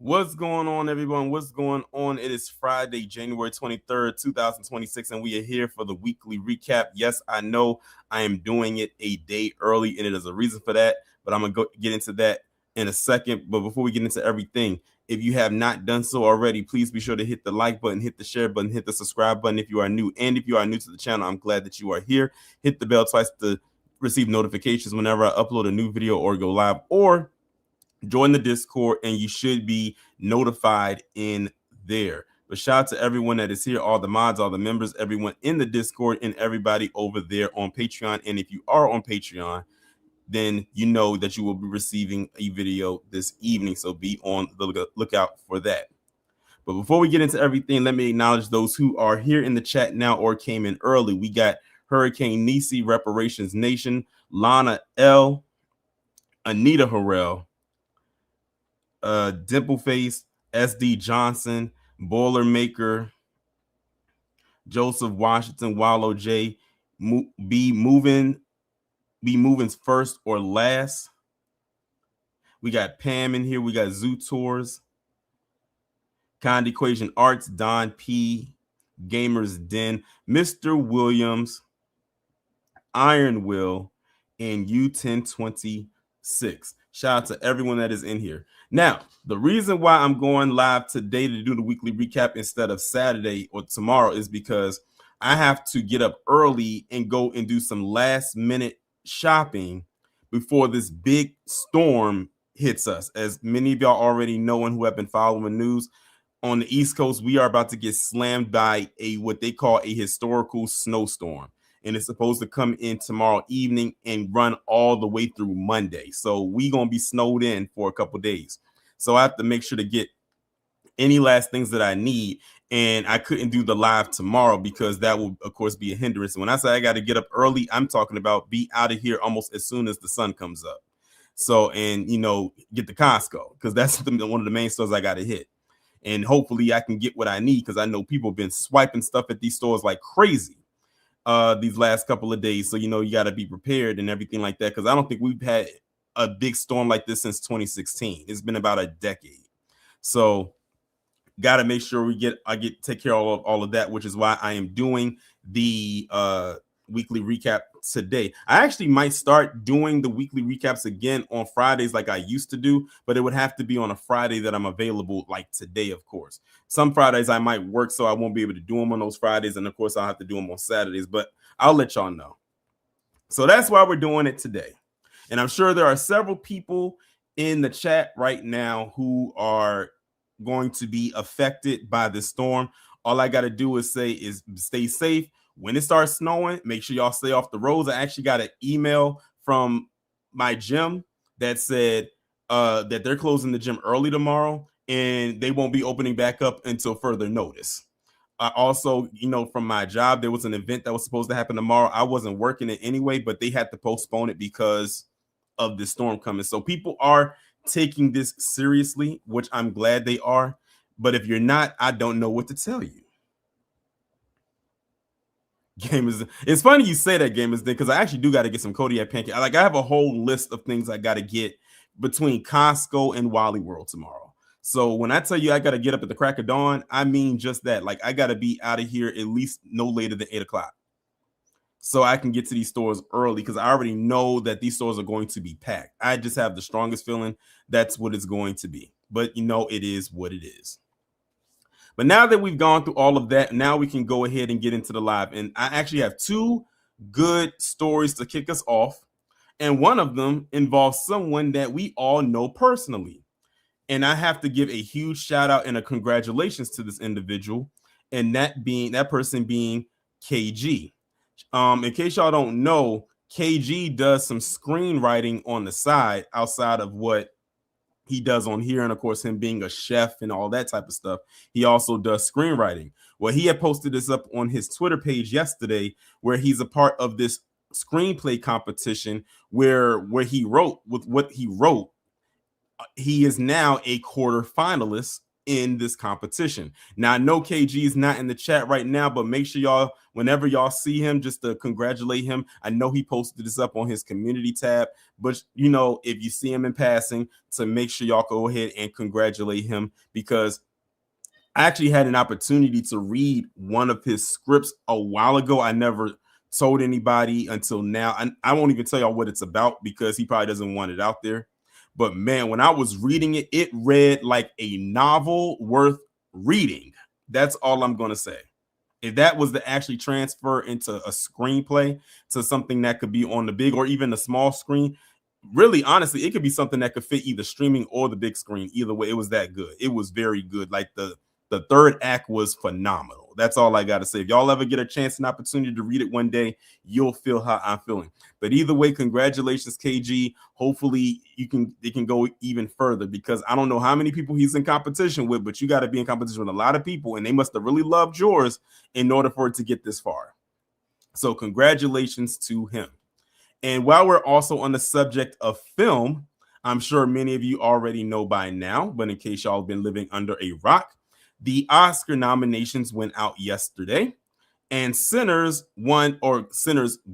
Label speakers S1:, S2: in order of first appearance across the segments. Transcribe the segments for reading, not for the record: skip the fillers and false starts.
S1: What's going on, everyone? What's going on? It is Friday, January 23rd, 2026, and we are here for the weekly recap. Yes, I know I am doing it a day early, and it is a reason for that, but I'm going to get into that in a second. But before we get into everything, if you have not done so already, please be sure to hit the like button, hit the share button, hit the subscribe button if you are new. And if you are new to the channel, I'm glad that you are here. Hit the bell twice to receive notifications whenever I upload a new video or go live, or join the Discord and you should be notified in there. But shout out to everyone that is here, all the mods, all the members, everyone in the Discord, and everybody over there on Patreon. And if you are on Patreon, then you know that you will be receiving a video this evening. So be on the lookout for that. But before we get into everything, let me acknowledge those who are here in the chat now or came in early. We got Hurricane Nisi, Reparations Nation, Lana L, Anita Harrell, Dimpleface, SD Johnson, Boilermaker, Joseph Washington, Wallow J, be moving's first or last. We got Pam in here. We got Zoo Tours, Kind Equation Arts, Don P, Gamers Den, Mr. Williams, Iron Will, and U1026. Shout out to everyone that is in here. Now, the reason why I'm going live today to do the weekly recap instead of Saturday or tomorrow is because I have to get up early and go and do some last minute shopping before this big storm hits us. As many of y'all already know and who have been following news, on the East Coast, we are about to get slammed by what they call a historical snowstorm. And it's supposed to come in tomorrow evening and run all the way through Monday. So we going to be snowed in for a couple days. So I have to make sure to get any last things that I need. And I couldn't do the live tomorrow because that will, of course, be a hindrance. And when I say I got to get up early, I'm talking about be out of here almost as soon as the sun comes up. So, and, get the Costco because that's one of the main stores I got to hit. And hopefully I can get what I need because I know people have been swiping stuff at these stores like crazy these last couple of days. So, you got to be prepared and everything like that, because I don't think we've had a big storm like this since 2016. It's been about a decade. So got to make sure take care of all of that, which is why I am doing the weekly recap today. I actually might start doing the weekly recaps again on Fridays like I used to do, but it would have to be on a Friday that I'm available, like today, of course. Some Fridays I might work, so I won't be able to do them on those Fridays, and of course I'll have to do them on Saturdays, but I'll let y'all know. So that's why we're doing it today. And I'm sure there are several people in the chat right now who are going to be affected by this storm. All I got to do is stay safe. When it starts snowing, make sure y'all stay off the roads. I actually got an email from my gym that said that they're closing the gym early tomorrow and they won't be opening back up until further notice. Also, from my job, there was an event that was supposed to happen tomorrow. I wasn't working it anyway, but they had to postpone it because of the storm coming. So people are taking this seriously, which I'm glad they are. But if you're not, I don't know what to tell you. Gamers, it's funny you say that, Gamers, because I actually do got to get some Kodiak pancake. I have a whole list of things I got to get between Costco and Wally World tomorrow. So when I tell you I got to get up at the crack of dawn, I mean just that. I got to be out of here at least no later than 8 o'clock, so I can get to these stores early, because I already know that these stores are going to be packed. I just have the strongest feeling that's what it's going to be. But it is what it is. But now that we've gone through all of that, now we can go ahead and get into the live. And I actually have two good stories to kick us off. And one of them involves someone that we all know personally. And I have to give a huge shout out and a congratulations to this individual. And that person being KG. In case y'all don't know, KG does some screenwriting on the side outside of what he does on here, and of course him being a chef and all that type of stuff. He also does screenwriting. Well, he had posted this up on his Twitter page yesterday, where he's a part of this screenplay competition where he wrote with what he wrote. He is now a quarter finalist in this competition. Now, I know KG is not in the chat right now, but make sure y'all, whenever y'all see him, just to congratulate him. I know he posted this up on his community tab, but you know, if you see him in passing, to make sure y'all go ahead and congratulate him, because I actually had an opportunity to read one of his scripts a while ago. I never told anybody until now. I won't even tell y'all what it's about because he probably doesn't want it out there. But man, when I was reading it, it read like a novel worth reading. That's all I'm going to say. If that was to actually transfer into a screenplay, to something that could be on the big or even the small screen, really, honestly, it could be something that could fit either streaming or the big screen. Either way, it was that good. It was very good. Like the third act was phenomenal. That's all I got to say. If y'all ever get a chance and opportunity to read it one day, you'll feel how I'm feeling. But either way, congratulations, KG. Hopefully it can go even further, because I don't know how many people he's in competition with, but you got to be in competition with a lot of people, and they must have really loved yours in order for it to get this far. So congratulations to him. And while we're also on the subject of film, I'm sure many of you already know by now, but in case y'all have been living under a rock, the Oscar nominations went out yesterday, and Sinners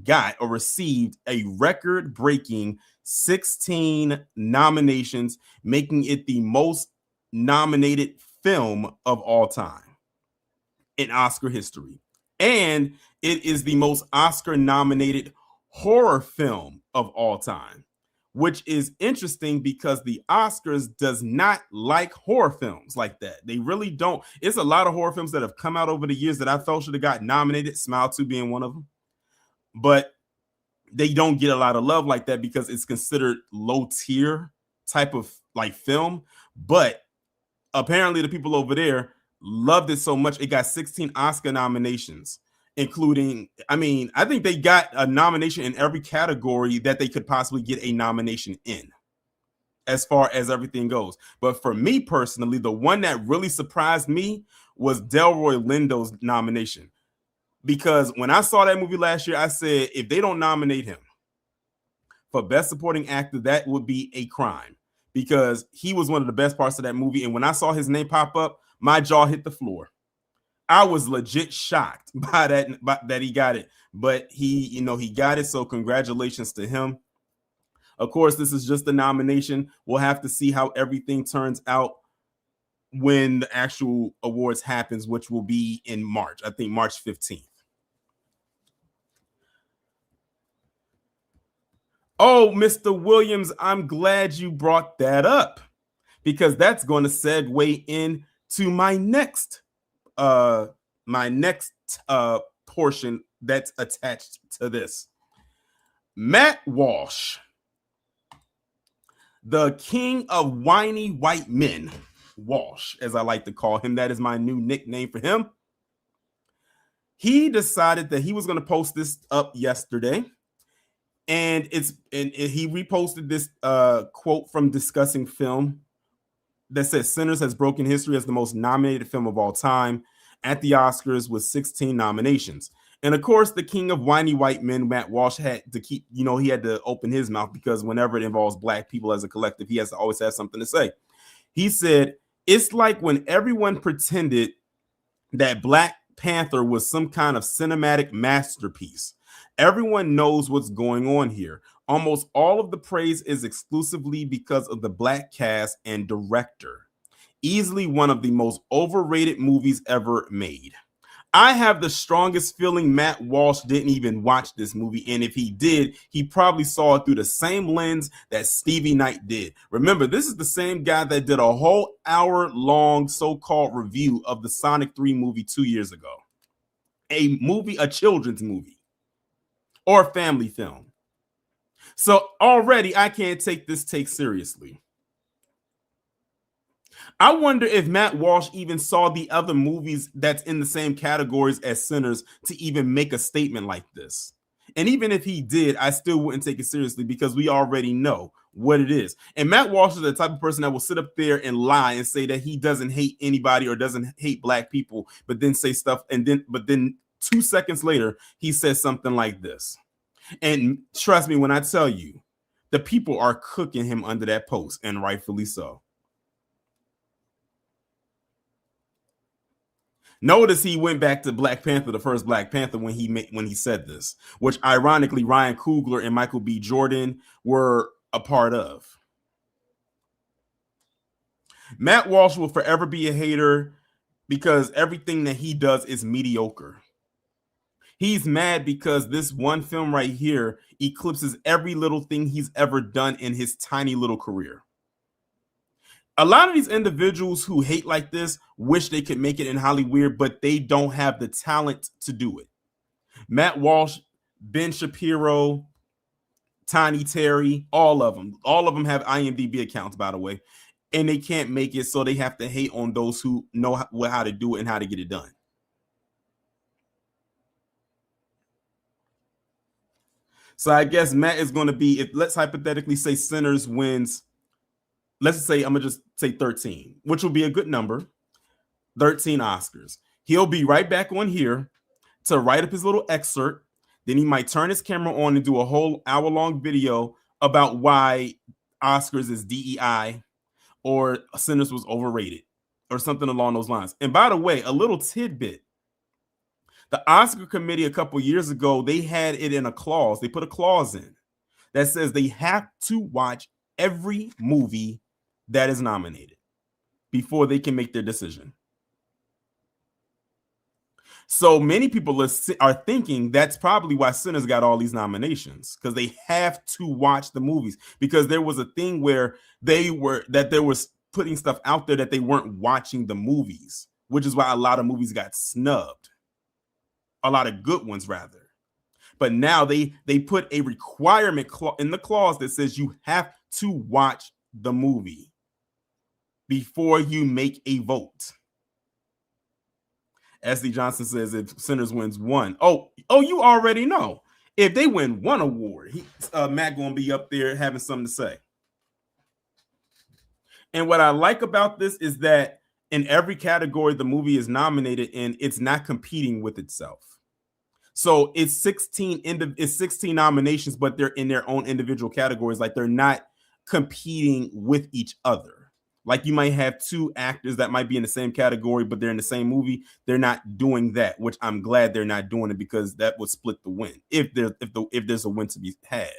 S1: got or received a record-breaking 16 nominations, making it the most nominated film of all time in Oscar history. And it is the most Oscar-nominated horror film of all time, which is interesting because the Oscars does not like horror films like that. They really don't. It's a lot of horror films that have come out over the years that I felt should have got nominated, Smile 2 being one of them. But they don't get a lot of love like that because it's considered low tier type of like film. But apparently the people over there loved it so much, it got 16 Oscar nominations, including, I think they got a nomination in every category that they could possibly get a nomination in, as far as everything goes. But for me personally, the one that really surprised me was Delroy Lindo's nomination. Because when I saw that movie last year, I said, if they don't nominate him for Best Supporting Actor, that would be a crime, because he was one of the best parts of that movie. And when I saw his name pop up, my jaw hit the floor. I was legit shocked by that he got it, but he got it. So congratulations to him. Of course, this is just a nomination. We'll have to see how everything turns out when the actual awards happens, which will be in March. I think March 15th. Oh, Mr. Williams, I'm glad you brought that up, because that's going to segue into my next portion that's attached to this. Matt Walsh, the king of whiny white men, Walsh, as I like to call him, that is my new nickname for him. He decided that he was going to post this up yesterday, and he reposted this quote from Discussing Film that says Sinners has broken history as the most nominated film of all time at the Oscars with 16 nominations. And of course, the king of whiny white men, Matt Walsh, had to keep, he had to open his mouth, because whenever it involves Black people as a collective, he has to always have something to say. He said, it's like when everyone pretended that Black Panther was some kind of cinematic masterpiece. Everyone knows what's going on here. Almost all of the praise is exclusively because of the Black cast and director. Easily one of the most overrated movies ever made. I have the strongest feeling Matt Walsh didn't even watch this movie, and if he did, he probably saw it through the same lens that Stevie Knight did. Remember, this is the same guy that did a whole hour-long so-called review of the Sonic 3 movie 2 years ago. A children's movie, or family film. So already I can't take this take seriously. I wonder if Matt Walsh even saw the other movies that's in the same categories as Sinners to even make a statement like this. And even if he did, I still wouldn't take it seriously, because we already know what it is. And Matt Walsh is the type of person that will sit up there and lie and say that he doesn't hate anybody or doesn't hate Black people, but then say stuff, but then 2 seconds later, he says something like this. And trust me when I tell you, the people are cooking him under that post, and rightfully so. Notice he went back to Black Panther, the first Black Panther, when he said this, which ironically Ryan Coogler and Michael B. Jordan were a part of. Matt Walsh will forever be a hater because everything that he does is mediocre. He's mad because this one film right here eclipses every little thing he's ever done in his tiny little career. A lot of these individuals who hate like this wish they could make it in Hollywood, but they don't have the talent to do it. Matt Walsh, Ben Shapiro, Tiny Terry, all of them have IMDb accounts, by the way, and they can't make it, so they have to hate on those who know how to do it and how to get it done. So I guess Matt is going to be, if let's hypothetically say Sinners wins, let's say, I'm going to just say 13, which will be a good number, 13 Oscars. He'll be right back on here to write up his little excerpt. Then he might turn his camera on and do a whole hour-long video about why Oscars is DEI or Sinners was overrated or something along those lines. And by the way, a little tidbit. The Oscar committee a couple years ago, they had it in a clause. They put a clause in that says they have to watch every movie that is nominated before they can make their decision. So many people are thinking that's probably why Sinners got all these nominations, because they have to watch the movies, because there was a thing where there was putting stuff out there that they weren't watching the movies, which is why a lot of movies got snubbed. A lot of good ones, rather. But now they put a requirement in the clause that says you have to watch the movie before you make a vote. SD Johnson says if Sinners wins one, oh, you already know. If they win one award, Matt gonna be up there having something to say. And what I like about this is that in every category the movie is nominated in, it's not competing with itself. So it's 16 nominations, but they're in their own individual categories. Like, they're not competing with each other. Like, you might have two actors that might be in the same category, but they're in the same movie. They're not doing that, which I'm glad they're not doing it, because that would split the win if there's a win to be had.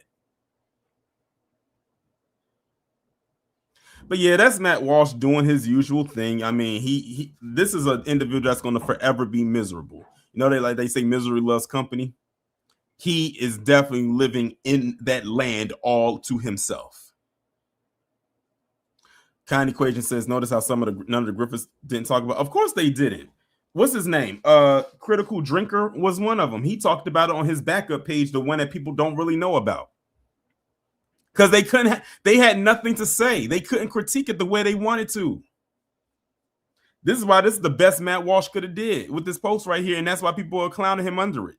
S1: But yeah, that's Matt Walsh doing his usual thing. I mean, this is an individual that's going to forever be miserable. You know, they say misery loves company. He is definitely living in that land all to himself. Kind Equation says, notice how none of the Griffiths didn't talk about. Of course they didn't. What's his name? Critical Drinker was one of them. He talked about it on his backup page, the one that people don't really know about. Because they had nothing to say. They couldn't critique it the way they wanted to. This is why this is the best Matt Walsh could have did with this post right here, and that's why people are clowning him under it.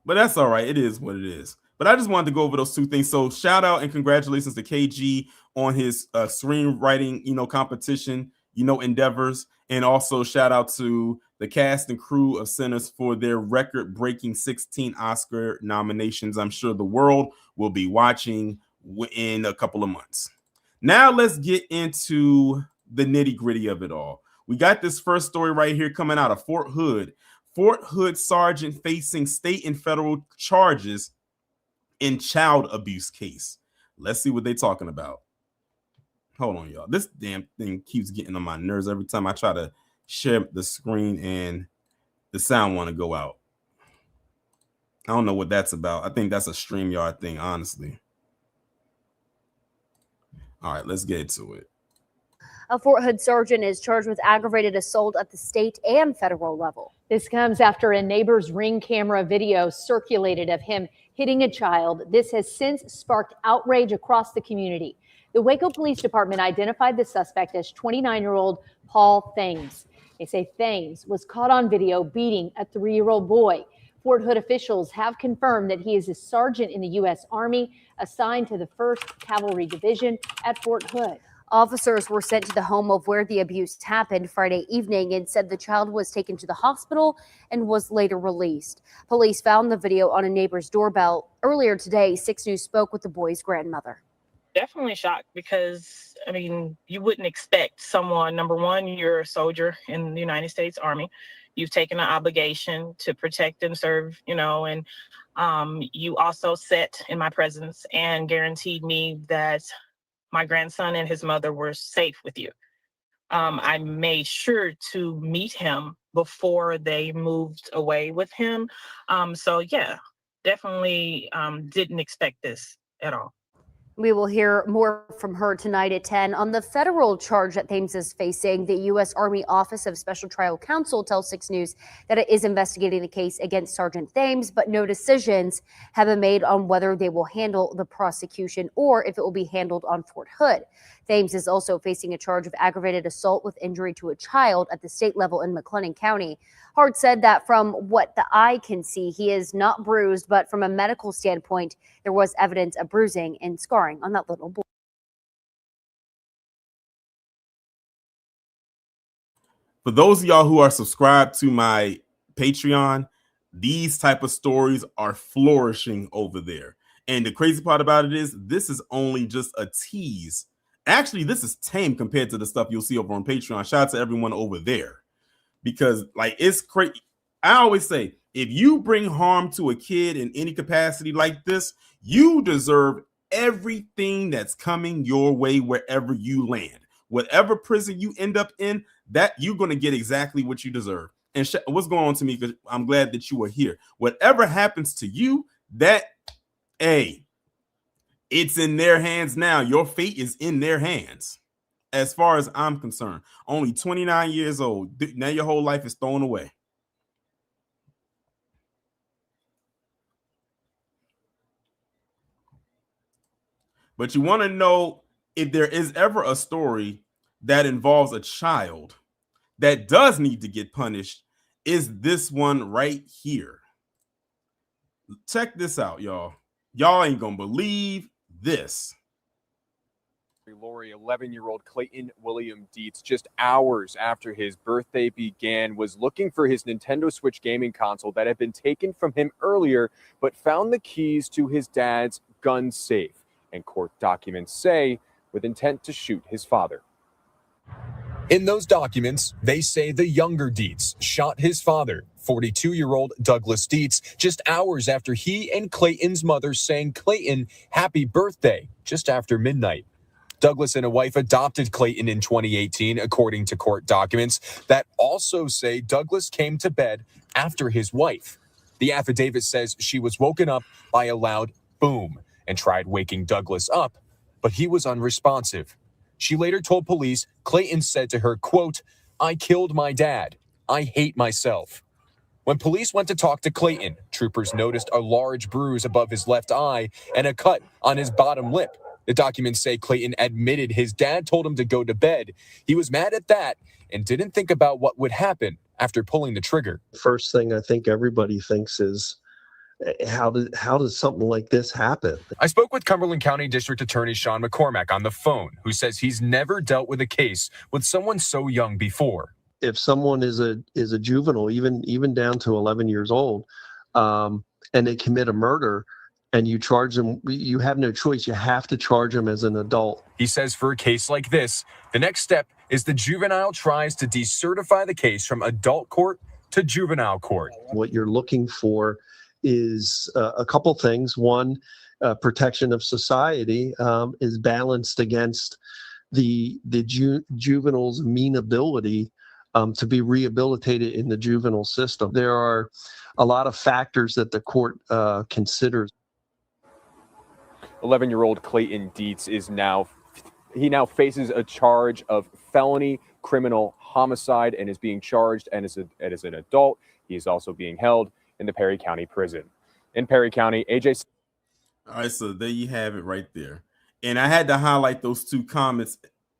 S1: But that's all right. It is what it is. But I just wanted to go over those two things. So shout out and congratulations to KG on his screenwriting, competition, endeavors. And also shout out to the cast and crew of Sinners for their record-breaking 16 Oscar nominations. I'm sure the world will be watching in a couple of months. Now let's get into the nitty-gritty of it all. We got this first story right here coming out of Fort Hood. Fort Hood sergeant facing state and federal charges in child abuse case. Let's see what they're talking about. Hold on, y'all. This damn thing keeps getting on my nerves every time I try to share the screen and the sound want to go out. I don't know what that's about. I think that's a StreamYard thing, honestly. All right, let's get to it.
S2: A Fort Hood sergeant is charged with aggravated assault at the state and federal level.
S3: This comes after a neighbor's Ring camera video circulated of him hitting a child. This has since sparked outrage across the community. The Waco Police Department identified the suspect as 29-year-old Paul Thames. They say Thames was caught on video beating a 3-year-old boy. Fort Hood officials have confirmed that he is a sergeant in the U.S. Army assigned to the 1st Cavalry Division at Fort Hood.
S2: Officers were sent to the home of where the abuse happened Friday evening and said the child was taken to the hospital and was later released. Police found the video on a neighbor's doorbell. Earlier today, 6 News spoke with the boy's grandmother.
S4: Definitely shocked because, I mean, you wouldn't expect someone, number one, you're a soldier in the United States Army. You've taken an obligation to protect and serve, and you also sat in my presence and guaranteed me that my grandson and his mother were safe with you. I made sure to meet him before they moved away with him. So, yeah, definitely didn't expect this at all.
S2: We will hear more from her tonight at 10. On the federal charge that Thames is facing, the U.S. Army Office of Special Trial Counsel tells 6 News that it is investigating the case against Sergeant Thames, but no decisions have been made on whether they will handle the prosecution or if it will be handled on Fort Hood. Thames is also facing a charge of aggravated assault with injury to a child at the state level in McLennan County. Hart said that from what the eye can see, he is not bruised, but from a medical standpoint, there was evidence of bruising and scarring on that little boy.
S1: For those of y'all who are subscribed to my Patreon, these type of stories are flourishing over there. And the crazy part about it is this is only just a tease. Actually, this is tame compared to the stuff you'll see over on Patreon. Shout out to everyone over there. Because it's crazy. I always say, if you bring harm to a kid in any capacity like this, you deserve everything that's coming your way wherever you land. Whatever prison you end up in, that you're going to get exactly what you deserve. And what's going on to me, because I'm glad that you are here. Whatever happens to you, it's in their hands now. Your fate is in their hands. As far as I'm concerned, only 29 years old. Now your whole life is thrown away. But you want to know if there is ever a story that involves a child that does need to get punished, is this one right here. Check this out, y'all. Y'all ain't gonna believe this.
S5: Lori, 11-year-old Clayton William Dietz, just hours after his birthday began, was looking for his Nintendo Switch gaming console that had been taken from him earlier, but found the keys to his dad's gun safe, and court documents say with intent to shoot his father. In those documents, they say the younger Dietz shot his father, 42-year-old Douglas Dietz, just hours after he and Clayton's mother sang Clayton happy birthday just after midnight. Douglas and a wife adopted Clayton in 2018, according to court documents that also say Douglas came to bed after his wife. The affidavit says she was woken up by a loud boom and tried waking Douglas up, but he was unresponsive. She later told police Clayton said to her, quote, "I killed my dad. I hate myself." When police went to talk to Clayton, troopers noticed a large bruise above his left eye and a cut on his bottom lip. The documents say Clayton admitted his dad told him to go to bed. He was mad at that and didn't think about what would happen after pulling the trigger.
S6: First thing I think everybody thinks is, how does something like this happen?
S5: I spoke with Cumberland County District Attorney Sean McCormack on the phone, who says he's never dealt with a case with someone so young before.
S6: If someone is a juvenile, even down to 11 years old, and they commit a murder, and you charge them, you have no choice. You have to charge them as an adult.
S5: He says for a case like this, the next step is the juvenile tries to decertify the case from adult court to juvenile court.
S6: What you're looking for is a couple things. One, protection of society is balanced against the juvenile's amenability to be rehabilitated in the juvenile system. There are a lot of factors that the court considers.
S5: 11-year-old Clayton Dietz now faces a charge of felony criminal homicide and is being charged, and as an adult, he is also being held in the Perry County Prison. In Perry County, AJ.
S1: All right, so there you have it right there. And I had to highlight those two comments,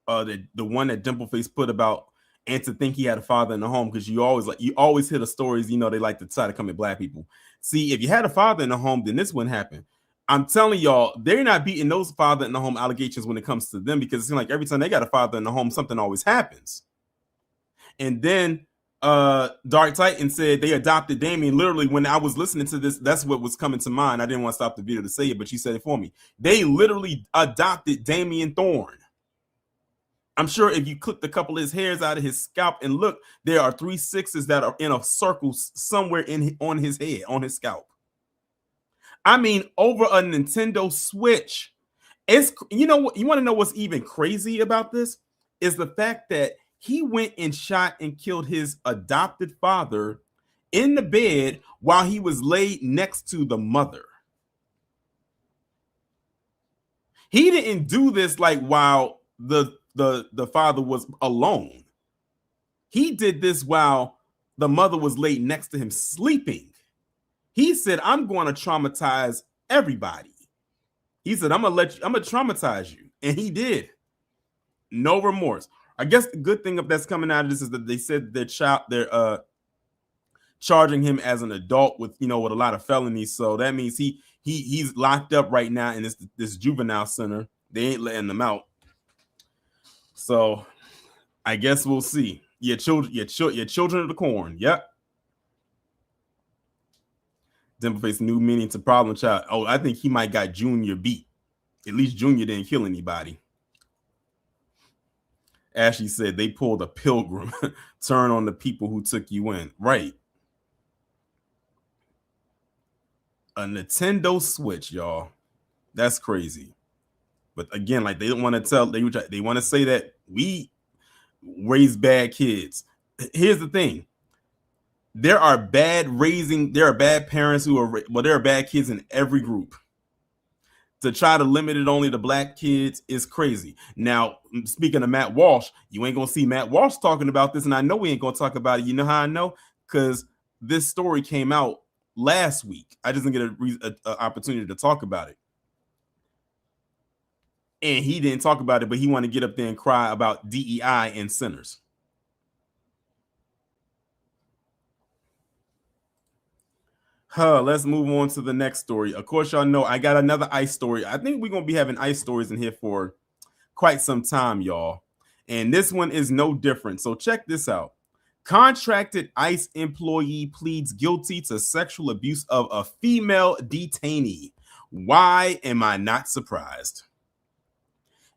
S1: the one that Dimpleface put about and to think he had a father in the home, because you always hear the stories, they like to try to come at black people. See, if you had a father in the home, then this wouldn't happen. I'm telling y'all, they're not beating those father in the home allegations when it comes to them, because it seems like every time they got a father in the home, something always happens. And then Dark Titan said they adopted Damien. Literally, when I was listening to this, that's what was coming to mind. I didn't want to stop the video to say it, but she said it for me. They literally adopted Damien Thorn. I'm sure if you clipped a couple of his hairs out of his scalp and look, there are 3 6s that are in a circle somewhere on his head, on his scalp. I mean, over a Nintendo Switch. It's, you know what, you want to know what's even crazy about this is the fact that he went and shot and killed his adopted father in the bed while he was laid next to the mother. He didn't do this like while the father was alone. He did this while the mother was laid next to him sleeping. He said, I'm going to traumatize everybody. He said, I'm going to traumatize you. And he did. No remorse. I guess the good thing that's coming out of this is that they said they're charging him as an adult with, with a lot of felonies. So that means he's locked up right now in this juvenile center. They ain't letting him out. So I guess we'll see. Your children of the corn. Yep. Dimple-face new meaning to problem child. Oh, I think he might got Junior beat. At least Junior didn't kill anybody. Ashley said they pulled a Pilgrim. Turn on the people who took you in. Right. A Nintendo Switch, y'all. That's crazy. But again, like they don't want to tell, they want to say that we raise bad kids. Here's the thing. There are bad parents there are bad kids in every group. To try to limit it only to black kids is crazy. Now, speaking of Matt Walsh, you ain't gonna see Matt Walsh talking about this, and I know we ain't gonna talk about it. You know how I know? Because this story came out last week. I just didn't get an opportunity to talk about it. And he didn't talk about it, but he wanted to get up there and cry about DEI and sinners. Let's move on to the next story. Of course, y'all know I got another ICE story. I think we're going to be having ICE stories in here for quite some time, y'all. And this one is no different. So check this out. Contracted ICE employee pleads guilty to sexual abuse of a female detainee. Why am I not surprised?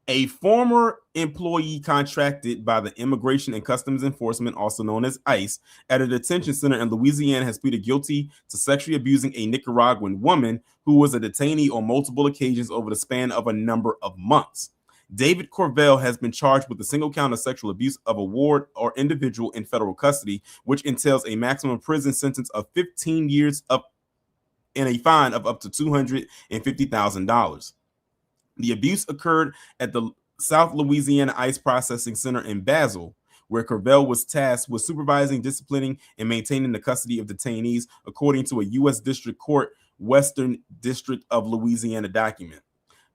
S1: A former employee contracted by the Immigration and Customs Enforcement, also known as ICE, at a detention center in Louisiana has pleaded guilty to sexually abusing a Nicaraguan woman who was a detainee on multiple occasions over the span of a number of months. David Courvelle has been charged with a single count of sexual abuse of a ward or individual in federal custody, which entails a maximum prison sentence of 15 years and a fine of up to $250,000. The abuse occurred at the South Louisiana ICE Processing Center in Basel, where Courvelle was tasked with supervising, disciplining, and maintaining the custody of detainees, according to a U.S. District Court, Western District of Louisiana document.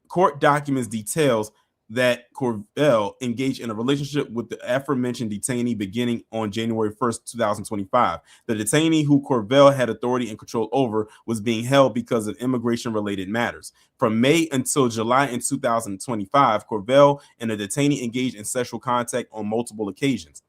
S1: Court documents details that Courvelle engaged in a relationship with the aforementioned detainee beginning on January 1st, 2025. The detainee, who Courvelle had authority and control over, was being held because of immigration-related matters. From May until July in 2025, Courvelle and the detainee engaged in sexual contact on multiple occasions.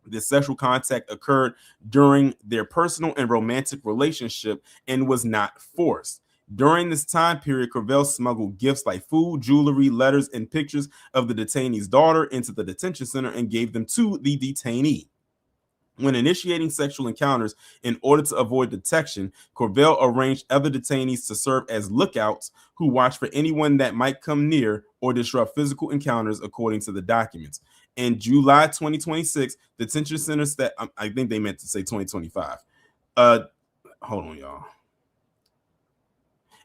S1: This sexual contact occurred during their personal and romantic relationship and was not forced. During this time period, Courvelle smuggled gifts like food, jewelry, letters, and pictures of the detainee's daughter into the detention center and gave them to the detainee. When initiating sexual encounters in order to avoid detection, Courvelle arranged other detainees to serve as lookouts who watch for anyone that might come near or disrupt physical encounters, according to the documents. In July 2026, detention center staff, I think they meant to say 2025. Hold on, y'all.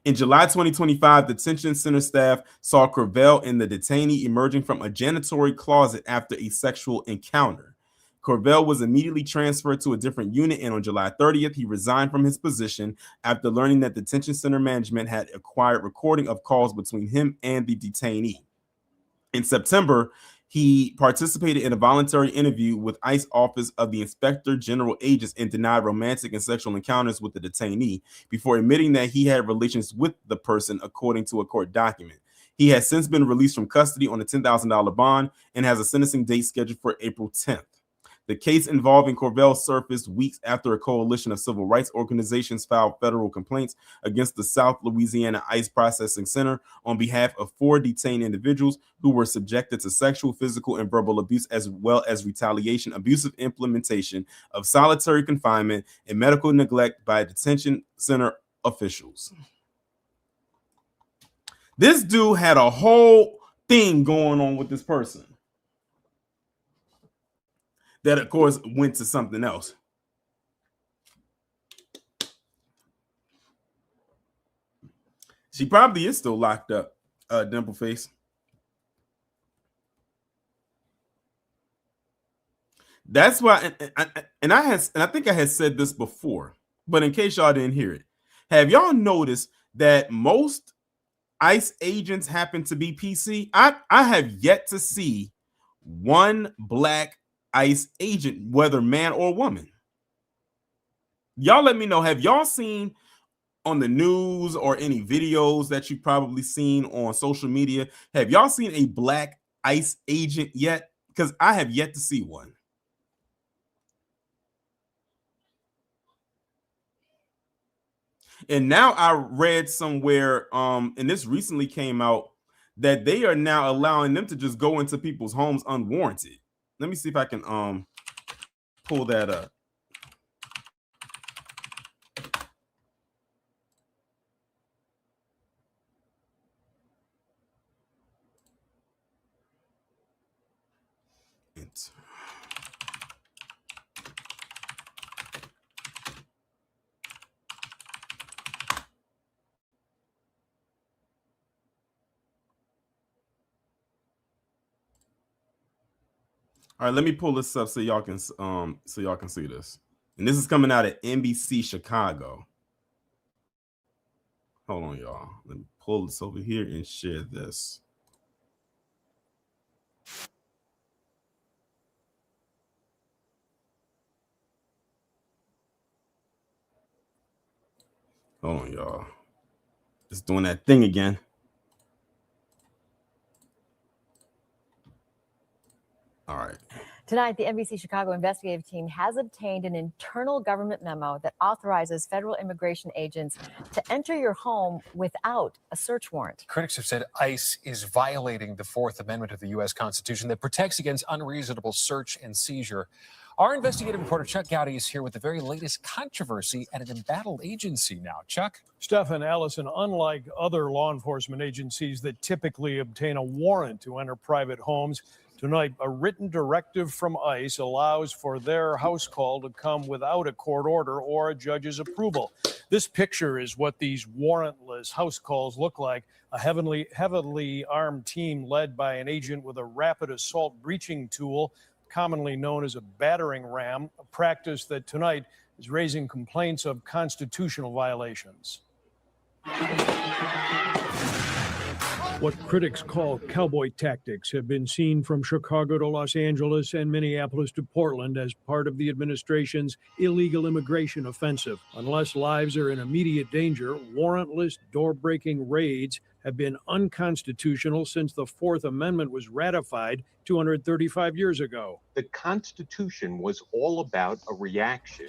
S1: In July 2025, detention center staff saw Courvelle and the detainee emerging from a janitory closet after a sexual encounter. Courvelle was immediately transferred to a different unit, and on July 30th, he resigned from his position after learning that detention center management had acquired recording of calls between him and the detainee. In September, he participated in a voluntary interview with ICE Office of the Inspector General agents and denied romantic and sexual encounters with the detainee before admitting that he had relations with the person, according to a court document. He has since been released from custody on a $10,000 bond and has a sentencing date scheduled for April 10th. The case involving Courvelle surfaced weeks after a coalition of civil rights organizations filed federal complaints against the South Louisiana ICE Processing Center on behalf of 4 detained individuals who were subjected to sexual, physical, and verbal abuse, as well as retaliation, abusive implementation of solitary confinement, and medical neglect by detention center officials. This dude had a whole thing going on with this person that, of course, went to something else. She probably is still locked up, Dimple Face. That's why, and I think I had said this before, but in case y'all didn't hear it, have y'all noticed that most ICE agents happen to be PC? I have yet to see one black ICE agent, whether man or woman. Y'all let me know. Have y'all seen on the news or any videos that you've probably seen on social media? Have y'all seen a black ICE agent yet? Because I have yet to see one. And now I read somewhere, and this recently came out, that they are now allowing them to just go into people's homes unwarranted. Let me see if I can pull that up. All right, let me pull this up so y'all can see this. And this is coming out at NBC Chicago. Hold on, y'all. Let me pull this over here and share this. Hold on, y'all. It's doing that thing again. All right.
S7: Tonight, the NBC Chicago investigative team has obtained an internal government memo that authorizes federal immigration agents to enter your home without a search warrant.
S8: Critics have said ICE is violating the Fourth Amendment of the U.S. Constitution that protects against unreasonable search and seizure. Our investigative reporter Chuck Gowdy is here with the very latest controversy at an embattled agency now. Chuck?
S9: Stephen Allison, unlike other law enforcement agencies that typically obtain a warrant to enter private homes, tonight, a written directive from ICE allows for their house call to come without a court order or a judge's approval. This picture is what these warrantless house calls look like. A heavily armed team led by an agent with a rapid assault breaching tool, commonly known as a battering ram, a practice that tonight is raising complaints of constitutional violations. What critics call cowboy tactics have been seen from Chicago to Los Angeles and Minneapolis to Portland as part of the administration's illegal immigration offensive. Unless lives are in immediate danger, warrantless door-breaking raids have been unconstitutional since the Fourth Amendment was ratified 235 years ago.
S10: The Constitution was all about a reaction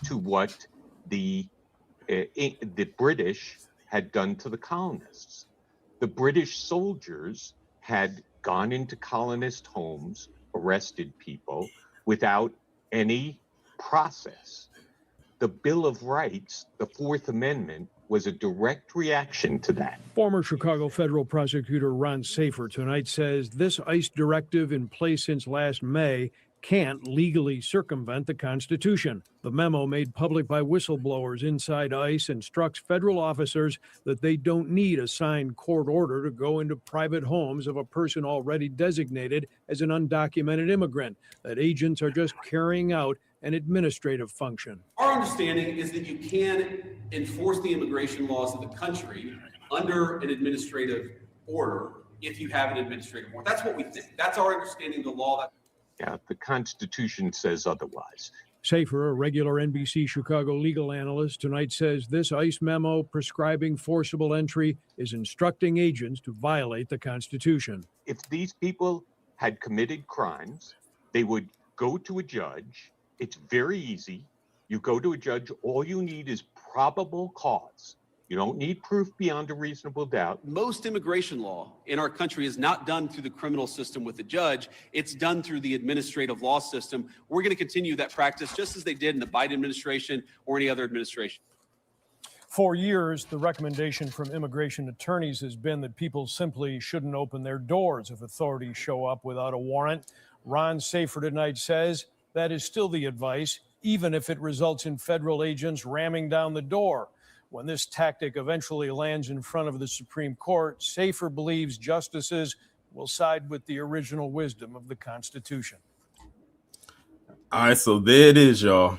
S10: to what the British had done to the colonists. The British soldiers had gone into colonist homes, arrested people without any process. The Bill of Rights, the Fourth Amendment, was a direct reaction to that.
S9: Former Chicago federal prosecutor Ron Safer tonight says this ICE directive in place since last May can't legally circumvent the Constitution. The memo made public by whistleblowers inside ICE instructs federal officers that they don't need a signed court order to go into private homes of a person already designated as an undocumented immigrant, that agents are just carrying out an administrative function.
S11: Our understanding is that you can enforce the immigration laws of the country under an administrative order if you have an administrative warrant. That's what we think. That's our understanding of the law.
S10: Yeah, the Constitution says otherwise.
S9: Safer, a regular NBC Chicago legal analyst, tonight says this ICE memo prescribing forcible entry is instructing agents to violate the Constitution.
S10: If these people had committed crimes, they would go to a judge. It's very easy. You go to a judge. All you need is probable cause. You don't need proof beyond a reasonable doubt.
S11: Most immigration law in our country is not done through the criminal system with the judge. It's done through the administrative law system. We're going to continue that practice just as they did in the Biden administration or any other administration.
S9: For years, the recommendation from immigration attorneys has been that people simply shouldn't open their doors if authorities show up without a warrant. Ron Safer tonight says that is still the advice, even if it results in federal agents ramming down the door. When this tactic eventually lands in front of the Supreme Court, Safer believes justices will side with the original wisdom of the Constitution.
S1: All right, so there it is, y'all.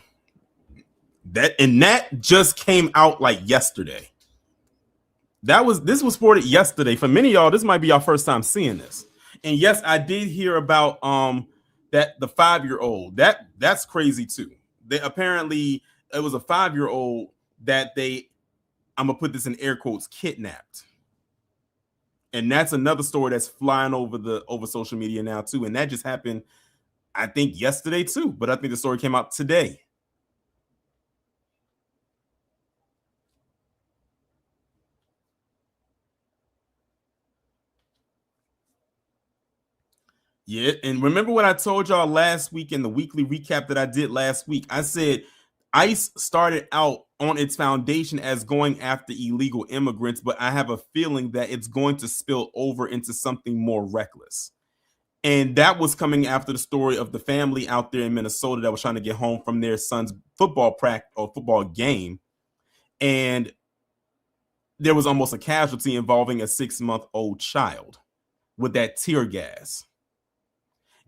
S1: That just came out like yesterday. This was reported yesterday. For many of y'all, this might be your first time seeing this. And yes, I did hear about that the 5-year-old. That's crazy too. They apparently it was a 5-year-old that I'm gonna put this in air quotes, kidnapped. And that's another story that's flying over social media now too. And that just happened, I think, yesterday too. But I think the story came out today. Yeah, and remember what I told y'all last week in the weekly recap that I did last week? I said ICE started out on its foundation as going after illegal immigrants, but I have a feeling that it's going to spill over into something more reckless. And that was coming after the story of the family out there in Minnesota that was trying to get home from their son's football practice or football game. And there was almost a casualty involving a 6-month-old child with that tear gas.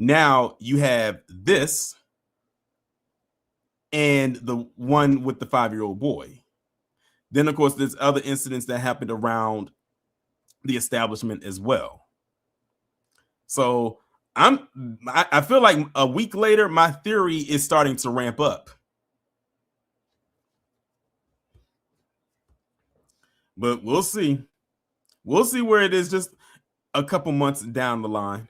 S1: Now you have this and the one with the 5-year-old boy. Then, of course, there's other incidents that happened around the establishment as well. So I feel like a week later, my theory is starting to ramp up. But we'll see. We'll see where it is just a couple months down the line.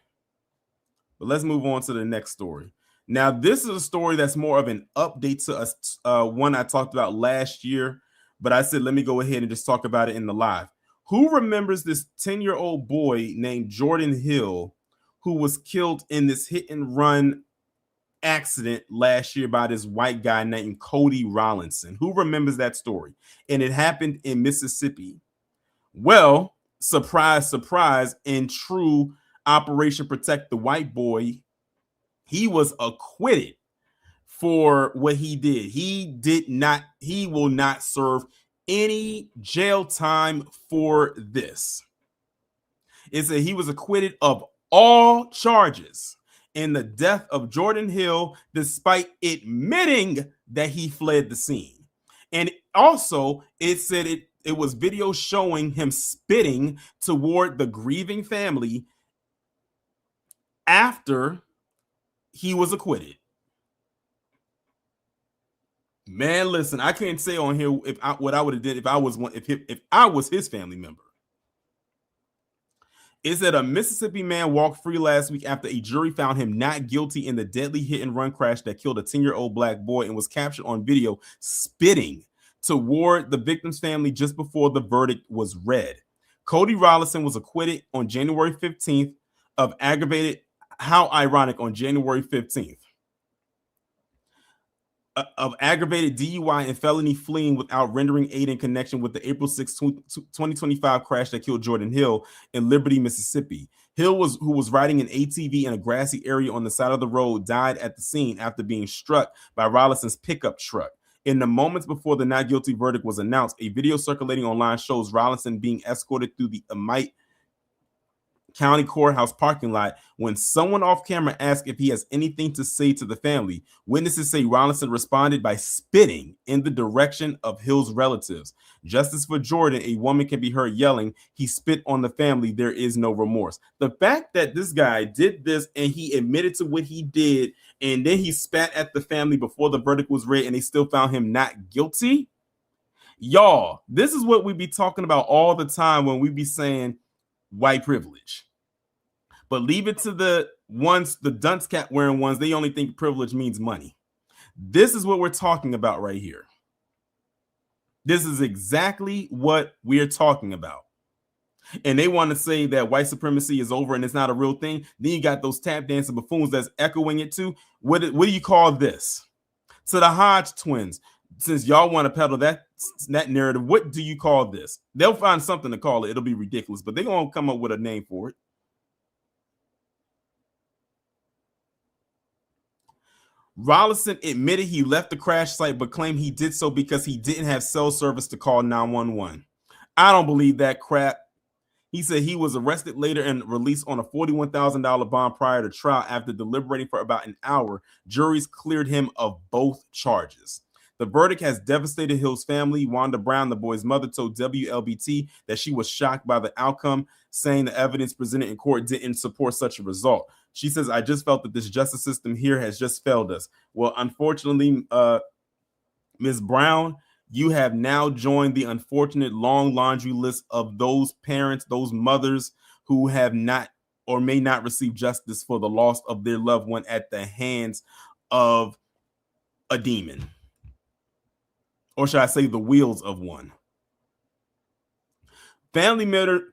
S1: But let's move on to the next story. Now, this is a story that's more of an update to us, one I talked about last year, but I said, let me go ahead and just talk about it in the live. Who remembers this 10-year-old boy named Jordan Hill who was killed in this hit and run accident last year by this white guy named Cody Rollinson? Who remembers that story? And it happened in Mississippi. Well, surprise, surprise, in true Operation Protect the White Boy, he was acquitted for what he did. He will not serve any jail time for this. It said he was acquitted of all charges in the death of Jordan Hill, despite admitting that he fled the scene. And also, it said it was video showing him spitting toward the grieving family after he was acquitted. Man, listen, I can't say on here what I would have did if I was his family member. It said a Mississippi man walked free last week after a jury found him not guilty in the deadly hit and run crash that killed a 10-year-old black boy and was captured on video spitting toward the victim's family just before the verdict was read. Cody Rollinson was acquitted on January 15th of aggravated, how ironic, on January 15th. Of aggravated DUI and felony fleeing without rendering aid in connection with the April 6, 2025 crash that killed Jordan Hill in Liberty, Mississippi. Hill, who was riding an ATV in a grassy area on the side of the road, died at the scene after being struck by Rollinson's pickup truck. In the moments before the not guilty verdict was announced, a video circulating online shows Rollinson being escorted through the Amite County Courthouse parking lot when someone off camera asked if he has anything to say to the family. Witnesses say Rollinson responded by spitting in the direction of Hill's relatives. Justice for Jordan, a woman can be heard yelling, "He spit on the family, there is no remorse." The fact that this guy did this and he admitted to what he did, and then he spat at the family before the verdict was read and they still found him not guilty. Y'all, this is what we be talking about all the time when we be saying white privilege. But leave it to the ones, the dunce cap wearing ones, they only think privilege means money. This is what we're talking about right here. This is exactly what we're talking about. And they want to say that white supremacy is over and it's not a real thing. Then you got those tap dancing buffoons that's echoing it too. What do you call this? To the Hodge twins, since y'all want to peddle that narrative, what do you call this? They'll find something to call it. It'll be ridiculous, but they're going to come up with a name for it. Rollison admitted he left the crash site, but claimed he did so because he didn't have cell service to call 911. I don't believe that crap. He said he was arrested later and released on a $41,000 bond prior to trial. After deliberating for about an hour, juries cleared him of both charges. The verdict has devastated Hill's family. Wanda Brown, the boy's mother, told WLBT that she was shocked by the outcome, saying the evidence presented in court didn't support such a result. She says, I just felt that this justice system here has just failed us. Well, unfortunately, Ms. Brown, you have now joined the unfortunate long laundry list of those parents, those mothers who have not or may not receive justice for the loss of their loved one at the hands of a demon. Or should I say the wheels of one? Family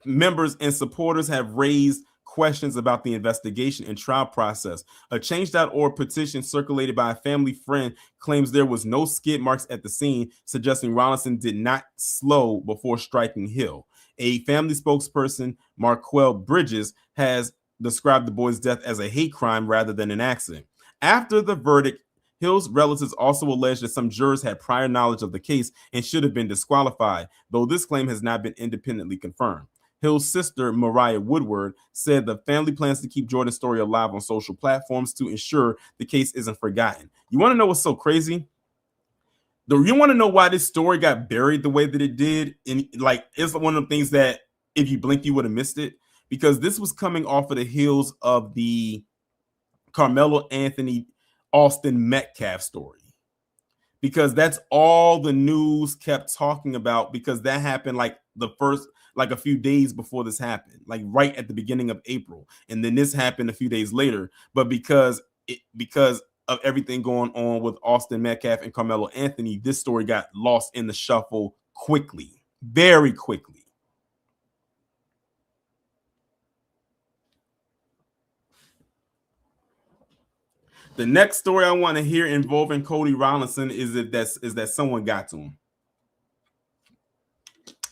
S1: members and supporters have raised questions about the investigation and trial process. A Change.org petition circulated by a family friend claims there was no skid marks at the scene, suggesting Rollison did not slow before striking Hill. A family spokesperson, Marquel Bridges, has described the boy's death as a hate crime rather than an accident. After the verdict, Hill's relatives also alleged that some jurors had prior knowledge of the case and should have been disqualified, though this claim has not been independently confirmed. Hill's sister, Mariah Woodward, said the family plans to keep Jordan's story alive on social platforms to ensure the case isn't forgotten. You want to know what's so crazy? You want to know why this story got buried the way that it did? And like, it's one of the things that if you blink, you would have missed it, because this was coming off of the heels of the Carmelo Anthony Austin Metcalf story, because that's all the news kept talking about, because that happened like a few days before this happened, like right at the beginning of April, and then this happened a few days later. But because of everything going on with Austin Metcalf and Carmelo Anthony, this story got lost in the shuffle quickly, very quickly. The next story I want to hear involving Cody Rollison is that someone got to him.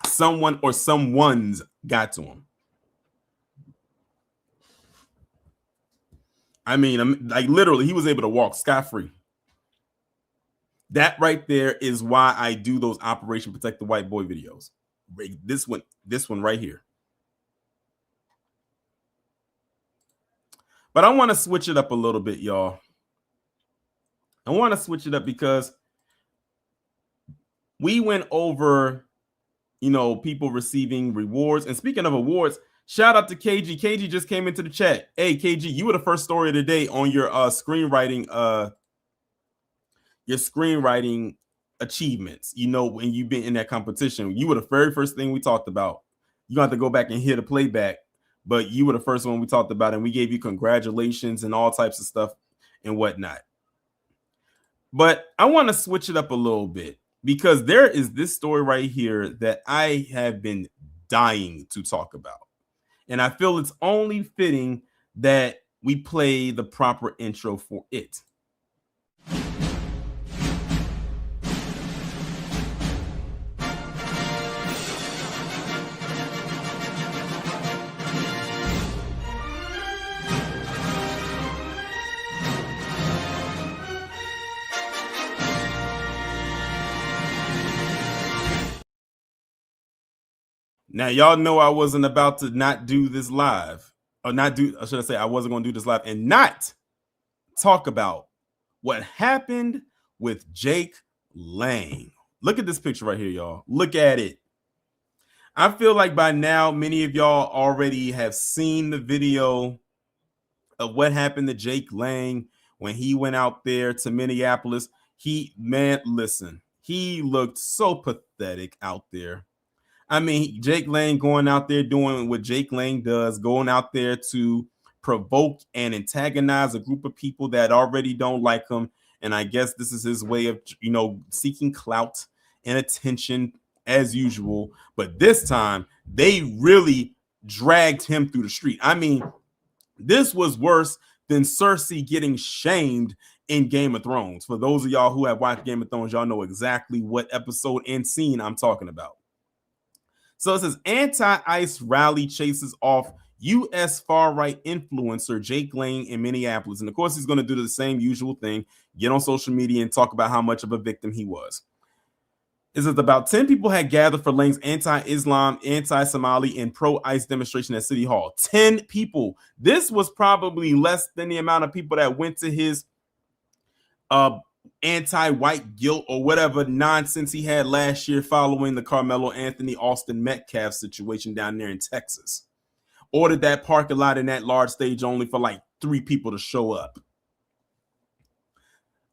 S1: Someone or someone's got to him. I mean, like literally, he was able to walk scot-free. That right there is why I do those Operation Protect the White Boy videos. This one right here. But I want to switch it up a little bit, y'all. I want to switch it up because we went over, people receiving rewards. And speaking of awards, shout out to KG. KG just came into the chat. Hey, KG, you were the first story of the day on your screenwriting achievements. When you've been in that competition, you were the very first thing we talked about. You have to go back and hear the playback, but you were the first one we talked about, and we gave you congratulations and all types of stuff and whatnot. But I want to switch it up a little bit, because there is this story right here that I have been dying to talk about. And I feel it's only fitting that we play the proper intro for it. Now, y'all know I wasn't about to not do this live, or should I say I wasn't going to do this live and not talk about what happened with Jake Lang. Look at this picture right here, y'all. Look at it. I feel like by now, many of y'all already have seen the video of what happened to Jake Lang when he went out there to Minneapolis. Listen, he looked so pathetic out there. I mean, Jake Lang going out there doing what Jake Lang does, going out there to provoke and antagonize a group of people that already don't like him. And I guess this is his way of, seeking clout and attention as usual. But this time they really dragged him through the street. I mean, this was worse than Cersei getting shamed in Game of Thrones. For those of y'all who have watched Game of Thrones, y'all know exactly what episode and scene I'm talking about. So it says anti-ICE rally chases off U.S. far-right influencer Jake Lang in Minneapolis. And of course, he's going to do the same usual thing, get on social media and talk about how much of a victim he was. It says about 10 people had gathered for Lang's anti-Islam, anti-Somali, and pro-ICE demonstration at City Hall. 10 people. This was probably less than the amount of people that went to his anti-white guilt or whatever nonsense he had last year following the Carmelo Anthony Austin Metcalf situation down there in Texas. Ordered that parking lot in that large stage only for like 3 people to show up.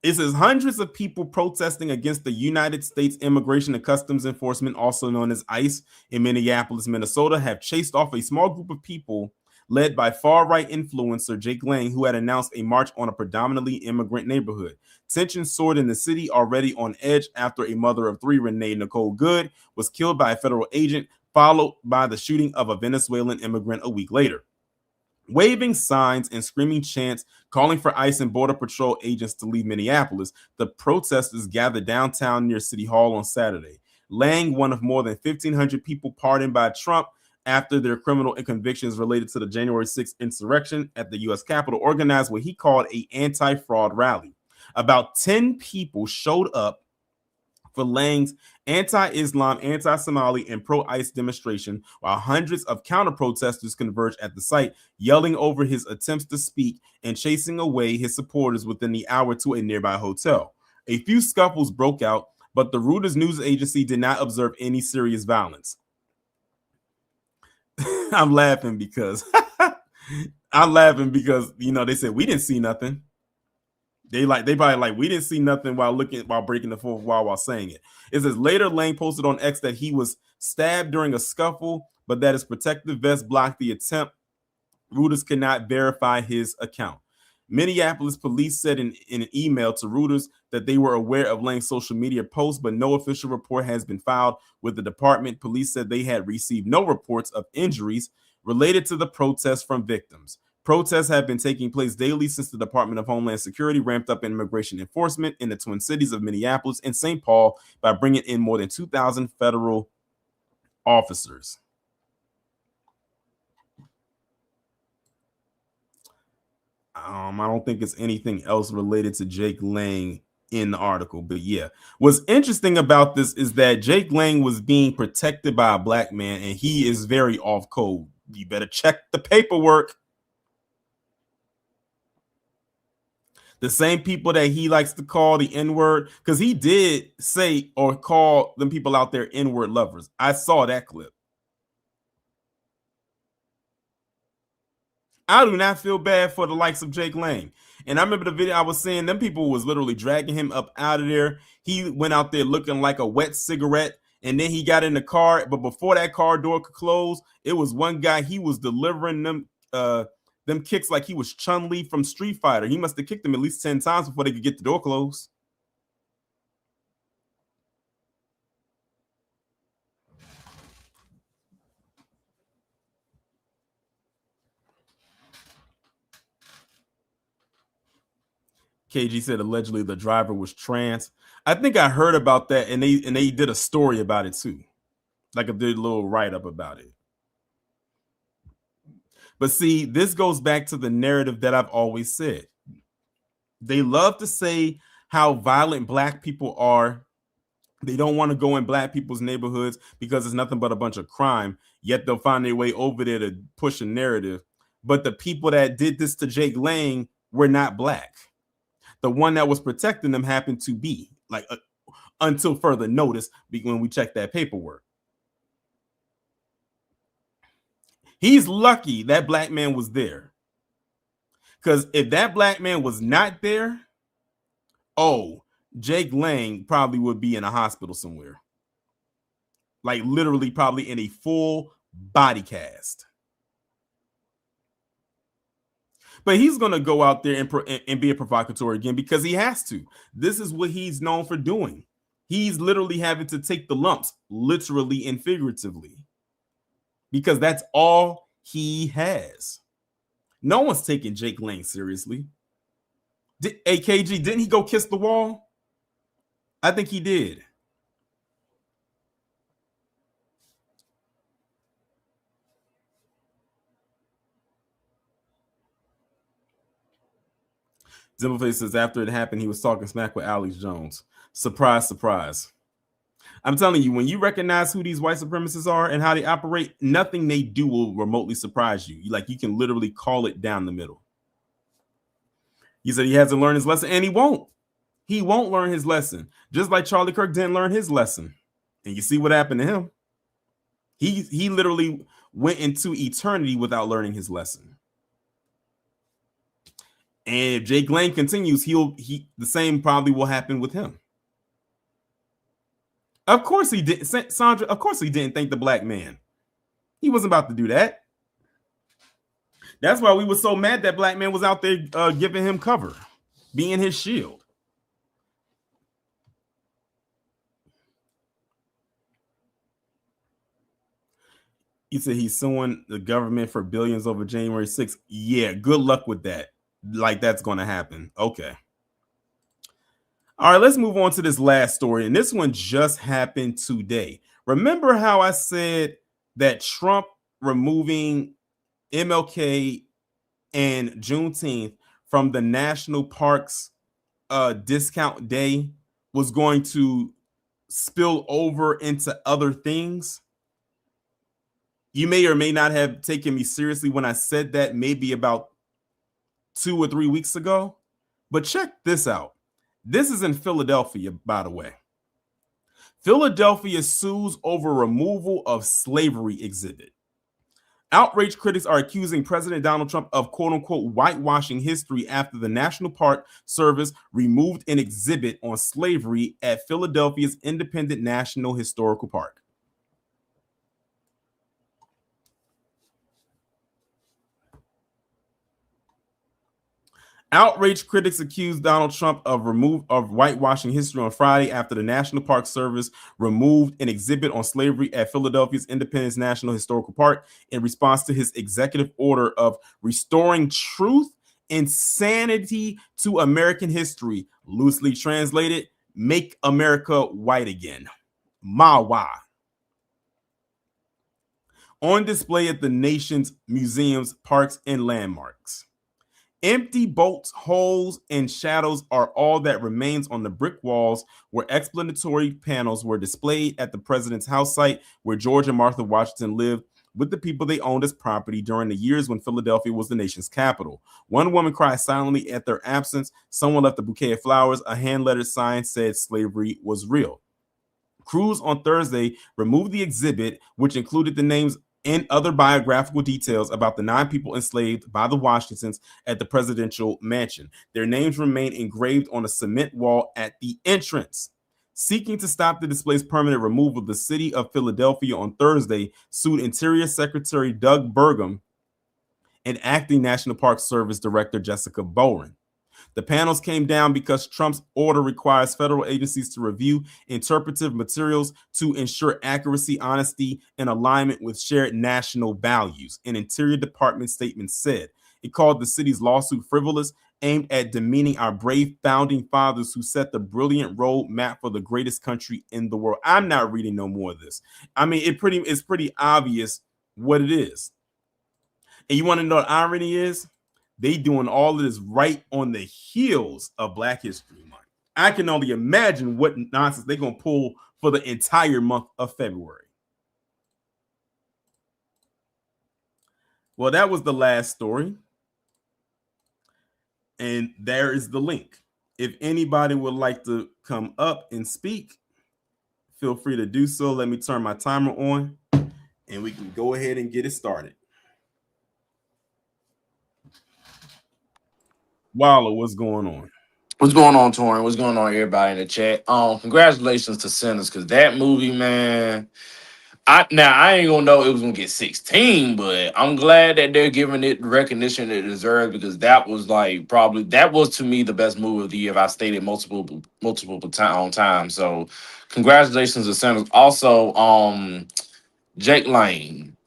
S1: It says hundreds of people protesting against the United States Immigration and Customs Enforcement, also known as ICE, in Minneapolis, Minnesota, have chased off a small group of people led by far-right influencer Jake Lang, who had announced a march on a predominantly immigrant neighborhood. Tensions soared in the city, already on edge after a mother of 3, Renee Nicole Good, was killed by a federal agent, followed by the shooting of a Venezuelan immigrant a week later. Waving signs and screaming chants calling for ICE and Border Patrol agents to leave Minneapolis, the protesters gathered downtown near City Hall on Saturday. Lang, one of more than 1,500 people pardoned by Trump after their criminal convictions related to the January 6th insurrection at the U.S. Capitol, organized what he called an anti-fraud rally. About 10 people showed up for Lang's anti-Islam, anti-Somali, and pro-ICE demonstration, while hundreds of counter-protesters converged at the site, yelling over his attempts to speak and chasing away his supporters within the hour to a nearby hotel. A few scuffles broke out, but the Reuters news agency did not observe any serious violence. I'm laughing because they said we didn't see nothing. They probably like we didn't see nothing while breaking the fourth wall while saying it. It says later Lang posted on X that he was stabbed during a scuffle, but that his protective vest blocked the attempt. Reuters could not verify his account. Minneapolis police said in an email to Reuters that they were aware of Lang's social media posts, but no official report has been filed with the department. Police said they had received no reports of injuries related to the protests from victims. Protests have been taking place daily since the Department of Homeland Security ramped up immigration enforcement in the Twin Cities of Minneapolis and St. Paul by bringing in more than 2,000 federal officers. I don't think it's anything else related to Jake Lang in the article, but yeah. What's interesting about this is that Jake Lang was being protected by a black man, and he is very off code. You better check the paperwork. The same people that he likes to call the N-word, because he did say or call them people out there N-word lovers. I saw that clip. I do not feel bad for the likes of Jake Lang. And I remember the video I was saying, them people was literally dragging him up out of there. He went out there looking like a wet cigarette, and then he got in the car. But before that car door could close, it was one guy, he was delivering them kicks like he was Chun-Li from Street Fighter. He must have kicked them at least 10 times before they could get the door closed. KG said allegedly the driver was trans. I think I heard about that, and they did a story about it too. Like a little write-up about it. But see, this goes back to the narrative that I've always said. They love to say how violent black people are. They don't want to go in black people's neighborhoods because it's nothing but a bunch of crime, yet they'll find their way over there to push a narrative. But the people that did this to Jake Lang were not black. The one that was protecting them happened to be, like, until further notice when we check that paperwork. He's lucky that black man was there. Because if that black man was not there, Jake Lang probably would be in a hospital somewhere. Like literally probably in a full body cast. But he's going to go out there and be a provocateur again because he has to. This is what he's known for doing. He's literally having to take the lumps, literally and figuratively, because that's all he has. No one's taking Jake Lang seriously. AKG, didn't he go kiss the wall? I think he did. Zimbleface says after it happened, he was talking smack with Alex Jones. Surprise, surprise. I'm telling you, when you recognize who these white supremacists are and how they operate, nothing they do will remotely surprise you. Like, you can literally call it down the middle. He said he hasn't learned his lesson, and he won't. He won't learn his lesson. Just like Charlie Kirk didn't learn his lesson. And you see what happened to him. He literally went into eternity without learning his lesson. And if Jake Lang continues, the same probably will happen with him. Of course he didn't, Sandra. Of course he didn't thank the black man. He wasn't about to do that. That's why we were so mad that black man was out there giving him cover, being his shield. He said he's suing the government for billions over January 6th. Yeah, good luck with that. Like, that's going to happen. Okay. All right, let's move on to this last story. And this one just happened today. Remember how I said that Trump removing MLK and Juneteenth from the national parks discount day was going to spill over into other things? You may or may not have taken me seriously when I said that, maybe about 2 or 3 weeks ago. But check this out. This is in Philadelphia, by the way. Philadelphia sues over removal of slavery exhibit. Outraged critics are accusing President Donald Trump of quote-unquote whitewashing history after the National Park Service removed an exhibit on slavery at Philadelphia's Independent National Historical Park. Outraged critics accused Donald Trump of whitewashing history on Friday after the National Park Service removed an exhibit on slavery at Philadelphia's Independence National Historical Park in response to his executive order of restoring truth and sanity to American history. Loosely translated, make America white again. Mawa. On display at the nation's museums, parks, and landmarks. Empty bolts, holes, and shadows are all that remains on the brick walls where explanatory panels were displayed at the president's house site where George and Martha Washington lived with the people they owned as property during the years when Philadelphia was the nation's capital. One woman cried silently at their absence. Someone left a bouquet of flowers. A hand-lettered sign said slavery was real. Crews on Thursday removed the exhibit, which included the names and other biographical details about the 9 people enslaved by the Washingtons at the presidential mansion. Their names remain engraved on a cement wall at the entrance. Seeking to stop the display's permanent removal, the city of Philadelphia on Thursday sued Interior Secretary Doug Burgum and acting National Park Service Director Jessica Bowen. The panels came down because Trump's order requires federal agencies to review interpretive materials to ensure accuracy, honesty, and alignment with shared national values, an Interior Department statement said. It called the city's lawsuit frivolous, aimed at demeaning our brave founding fathers who set the brilliant road map for the greatest country in the world. I'm not reading no more of this. I mean, it's pretty obvious what it is. And you want to know what irony is? They doing all of this right on the heels of Black History Month. I can only imagine what nonsense they're going to pull for the entire month of February. Well, that was the last story. And there is the link. If anybody would like to come up and speak, feel free to do so. Let me turn my timer on and we can go ahead and get it started. Waller, what's going on?
S12: What's going on, Torrin? What's going on, everybody in the chat? Congratulations to Sinners, because that movie, man, I ain't gonna know it was gonna get 16, but I'm glad that they're giving it the recognition it deserves because that was like probably that was to me the best move of the year. If I stated multiple times. So congratulations to Sanders. Also, Jake Lane.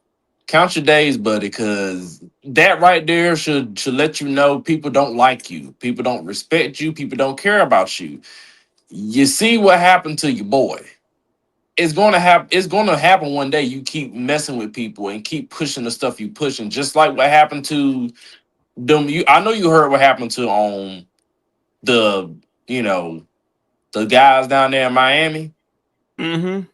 S12: Count your days, buddy, because that right there should let you know people don't like you, people don't respect you, people don't care about you. You see what happened to your boy. It's gonna happen one day. You keep messing with people and keep pushing the stuff you pushing, just like what happened to them. I know you heard what happened to the you know the guys down there in Miami.
S1: Mm-hmm.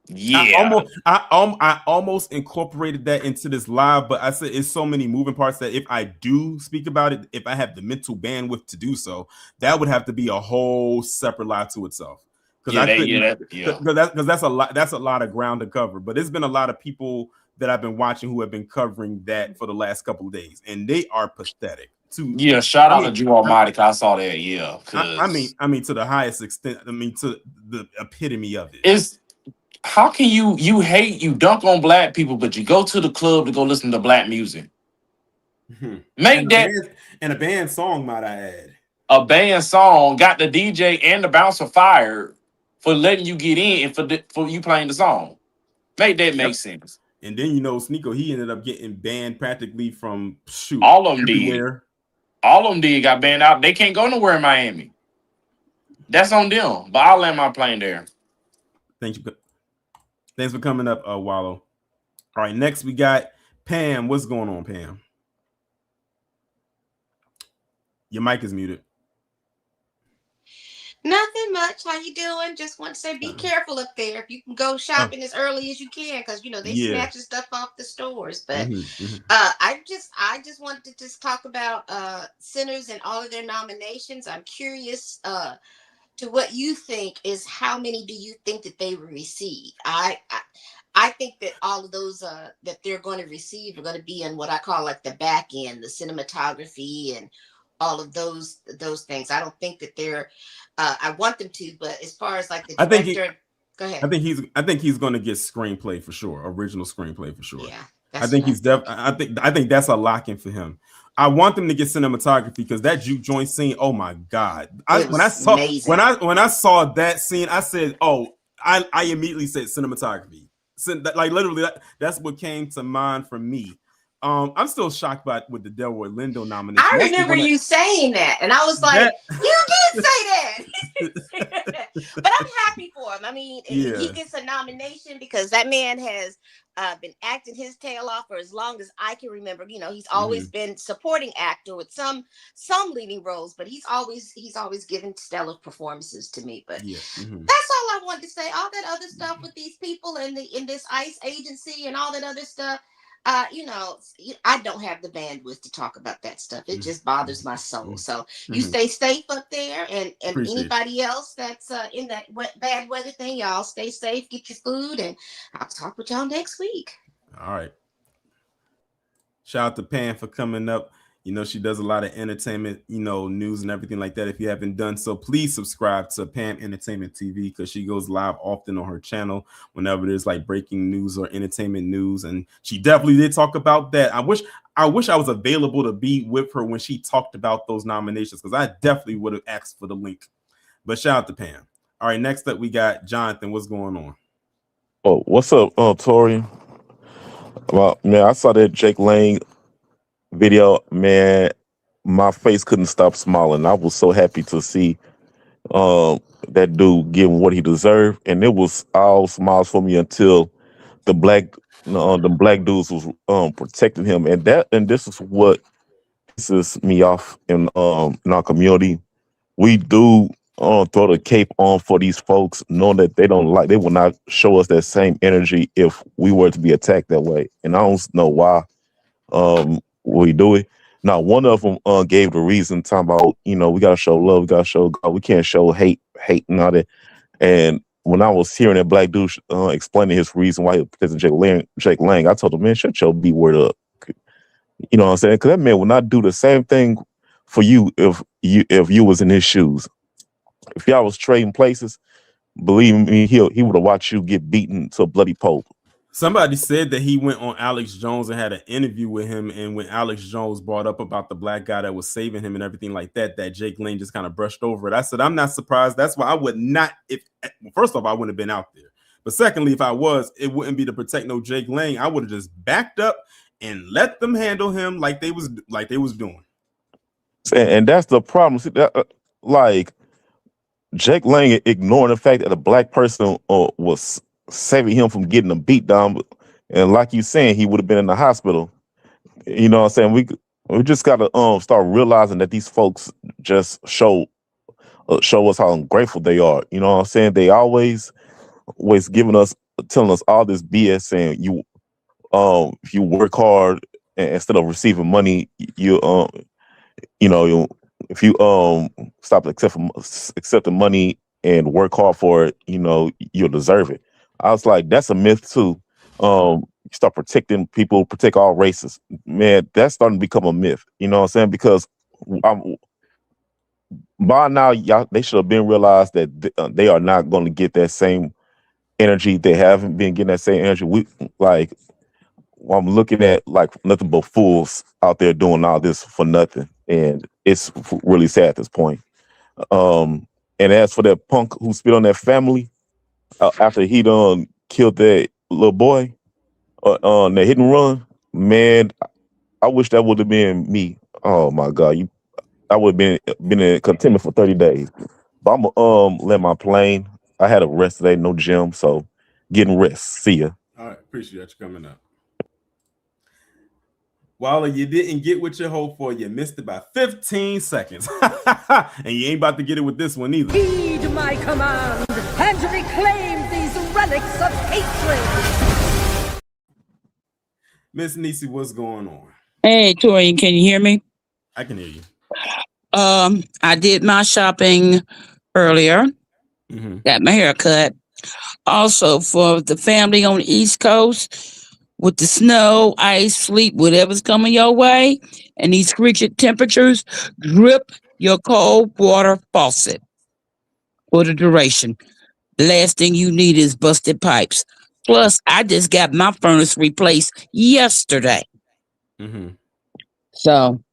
S12: Yeah,
S1: I almost incorporated that into this live, but I said it's so many moving parts that if I do speak about it, if I have the mental bandwidth to do so, that would have to be a whole separate live to itself. Because I couldn't, because that's a lot. That's a lot of ground to cover. But there's been a lot of people that I've been watching who have been covering that for the last couple of days, and they are pathetic.
S12: Yeah, shout out to Drew Almighty. I saw that. Yeah,
S1: I mean, to the highest extent. I mean, to the epitome of it.
S12: It's how can you hate you dunk on black people, but you go to the club to go listen to black music? Make that
S1: and a band song, might I add.
S12: A band song got the DJ and the bouncer fired for letting you get in and for you playing the song. Make that make sense.
S1: And then Sneeko, he ended up getting banned practically from
S12: all of them
S1: everywhere.
S12: All of them got banned out. They can't go nowhere in Miami. That's on them. But I'll land my plane there.
S1: Thanks for coming up, Wallow. All right, next we got Pam. What's going on, Pam? Your mic is muted.
S13: Nothing much. How you doing? Just want to say be careful up there. If you can go shopping as early as you can, because they snatching stuff off the stores. But I just wanted to just talk about Sinners and all of their nominations. I'm curious to what you think is how many do you think that they will receive? I think that all of those that they're going to receive are going to be in what I call like the back end, the cinematography and all of those things. I don't think that they're I want them to, but as far as like the director, go ahead.
S1: I think he's going to get screenplay for sure, original screenplay for sure.
S13: Yeah,
S1: I think he's I think that's a lock-in for him. I want them to get cinematography because that juke joint scene. Oh my god! When I saw that scene, I said, "Oh!" I immediately said cinematography. Like literally, that's what came to mind for me. I'm still shocked with the Delroy Lindo nomination.
S13: I remember you saying that, and I was like, "You did say that." But I'm happy for him. I mean, he gets a nomination because that man has been acting his tail off for as long as I can remember. He's always been supporting actor with some leading roles, but he's always given stellar performances to me. But that's all I wanted to say. All that other stuff with these people in this ICE agency and all that other stuff. I don't have the bandwidth to talk about that stuff. It just bothers my soul. So you stay safe up there, and anybody else that's in that bad weather thing, y'all stay safe, get your food, and I'll talk with y'all next week.
S1: All right. Shout out to Pam for coming up. She does a lot of entertainment, news and everything like that. If you haven't done so, please subscribe to Pam Entertainment TV because she goes live often on her channel whenever there's like breaking news or entertainment news. And she definitely did talk about that. I wish I was available to be with her when she talked about those nominations because I definitely would have asked for the link. But shout out to Pam. All right, next up we got Jonathan. What's going on?
S14: Oh, what's up, Tori? Well, man, I saw that Jake Lane video, man. My face couldn't stop smiling. I was so happy to see that dude give him what he deserved, and it was all smiles for me until the black dudes was protecting him, and this is what pisses me off in our community. We do throw the cape on for these folks, knowing that they will not show us that same energy if we were to be attacked that way, and I don't know why. We do it. Now, one of them gave the reason, talking about, we got to show love, we got to show God, we can't show hate and all that. And when I was hearing that black dude explaining his reason why he was protecting Jake Lang, I told him, man, shut your B word up. You know what I'm saying? Because that man would not do the same thing for you if you was in his shoes. If y'all was trading places, believe me, he would have watched you get beaten to a bloody pulp.
S1: Somebody said that he went on Alex Jones and had an interview with him, and when Alex Jones brought up about the black guy that was saving him and everything like that, that Jake Lang just kind of brushed over it. I said, I'm not surprised. That's why I would not. If first off, I wouldn't have been out there. But secondly, if I was, it wouldn't be to protect no Jake Lang. I would have just backed up and let them handle him like they was doing.
S14: And that's the problem. See, like Jake Lang ignoring the fact that a black person was saving him from getting a beat down, and like you saying, he would have been in the hospital. You know what I'm saying? We just got to start realizing that these folks just show us how ungrateful they are. You know what I'm saying? They always telling us all this BS, saying if you work hard instead of receiving money, if you stop accepting money and work hard for it, you'll deserve it. I was like, that's a myth too. You start protecting people, protect all races. Man, that's starting to become a myth. You know what I'm saying? Because by now, they should have been realized that they are not going to get that same energy. They haven't been getting that same energy. I'm looking at like nothing but fools out there doing all this for nothing, and it's really sad at this point. And as for that punk who spit on that family after he done killed that little boy on the hit and run, man, I wish that would have been me. Oh my God, I would have been in containment for 30 days. But I'm gonna land my plane. I had a rest today, no gym, so getting rest. See ya.
S1: All right, appreciate you coming up. Walla, you didn't get what you hoped for. You missed it by 15 seconds. And you ain't about to get it with this one either.
S15: Heed my command and reclaim these relics of hatred.
S1: Miss Niecy, what's going on?
S16: Hey, Torian, can you hear me?
S1: I can hear you.
S16: I did my shopping earlier.
S1: Mm-hmm.
S16: Got my hair cut. Also, for the family on the East Coast, with the snow, ice, sleet, whatever's coming your way, and these frigid temperatures, grip your cold water faucet for the duration. The last thing you need is busted pipes. Plus, I just got my furnace replaced yesterday.
S1: Mm-hmm.
S16: So,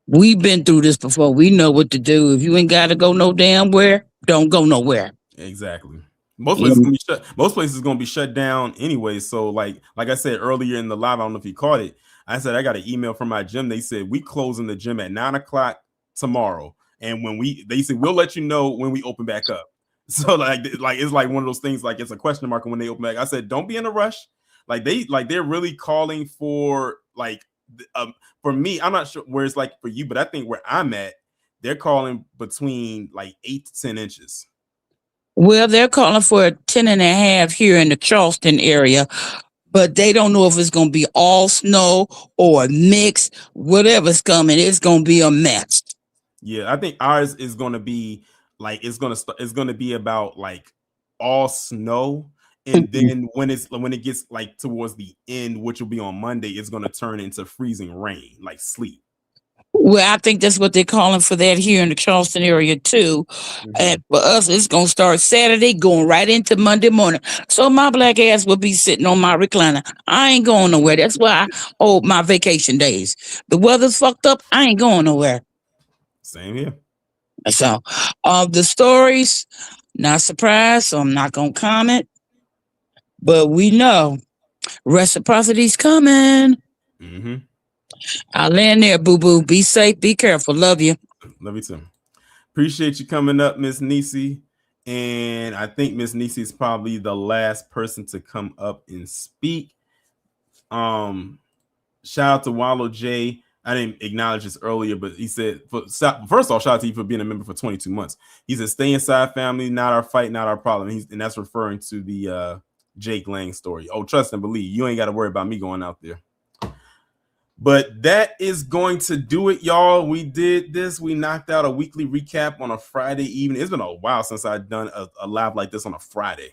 S16: we've been through this before. We know what to do. If you ain't got to go no damn where, don't go nowhere.
S1: Exactly. Most places gonna be shut. Most places gonna be shut down anyway. So, like I said earlier in the live, I don't know if you caught it. I said I got an email from my gym. They said we closing the gym at 9:00 tomorrow, and they said we'll let you know when we open back up. So like it's like one of those things. Like it's a question mark when they open back. I said don't be in a rush. They're really calling for for me. I'm not sure where it's like for you, but I think where I'm at, they're calling between like 8 to 10 inches.
S16: Well, they're calling for a 10.5 here in the Charleston area, but they don't know if it's going to be all snow or mixed. Whatever's coming, it's going to be a mess.
S1: Yeah, I think ours is going to be like it's going to be about like all snow, and then when it gets like towards the end, which will be on Monday, it's going to turn into freezing rain, like sleet.
S16: Well, I think that's what they're calling for that here in the Charleston area too.
S1: Mm-hmm.
S16: And for us, it's going to start Saturday, going right into Monday morning. So my black ass will be sitting on my recliner. I ain't going nowhere. That's why I hold my vacation days. The weather's fucked up. I ain't going nowhere.
S1: Same here.
S16: So, the stories, not surprised, so I'm not going to comment. But we know reciprocity's coming.
S1: Mm-hmm.
S16: I'll land there, boo-boo. Be safe. Be careful. Love you.
S1: Love you too. Appreciate you coming up, Miss Niecy. And I think Miss Niecy is probably the last person to come up and speak. Shout out to Wallow J. I didn't acknowledge this earlier, but he said, first off, shout out to you for being a member for 22 months. He said, stay inside, family, not our fight, not our problem. And that's referring to the Jake Lang story. Oh, trust and believe. You ain't got to worry about me going out there. But that is going to do it, y'all. We did this. We knocked out a weekly recap on a Friday evening. It's been a while since I've done a live like this on a Friday.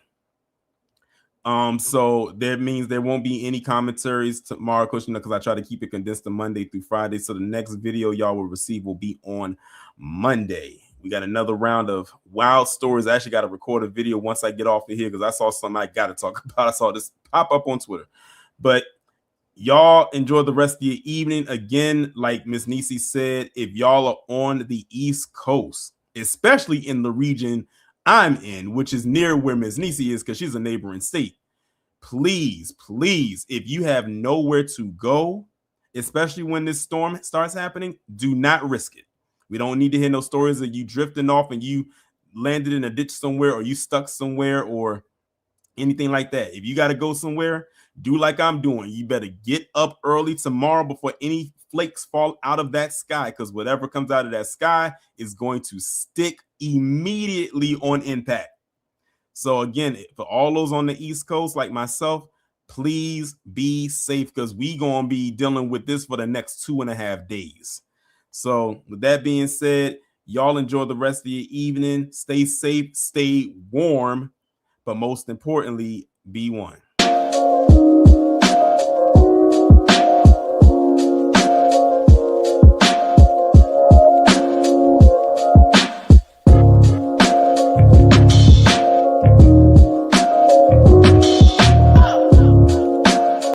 S1: So that means there won't be any commentaries tomorrow, because I try to keep it condensed to Monday through Friday. So the next video y'all will receive will be on Monday. We got another round of wild stories. I actually got to record a video once I get off of here because I saw something I got to talk about. I saw this pop up on Twitter. But y'all enjoy the rest of your evening. Again, like Miss Nisi said, if y'all are on the East Coast, especially in the region I'm in, which is near where Miss Nisi is because she's a neighboring state, please, if you have nowhere to go, especially when this storm starts happening, do not risk it. We don't need to hear no stories of you drifting off and you landed in a ditch somewhere or you stuck somewhere or anything like that. If you got to go somewhere, do like I'm doing. You better get up early tomorrow before any flakes fall out of that sky, because whatever comes out of that sky is going to stick immediately on impact. So again, for all those on the East Coast like myself, please be safe because we gonna be dealing with this for the next 2.5 days. So with that being said, y'all enjoy the rest of your evening. Stay safe, stay warm, but most importantly, be one.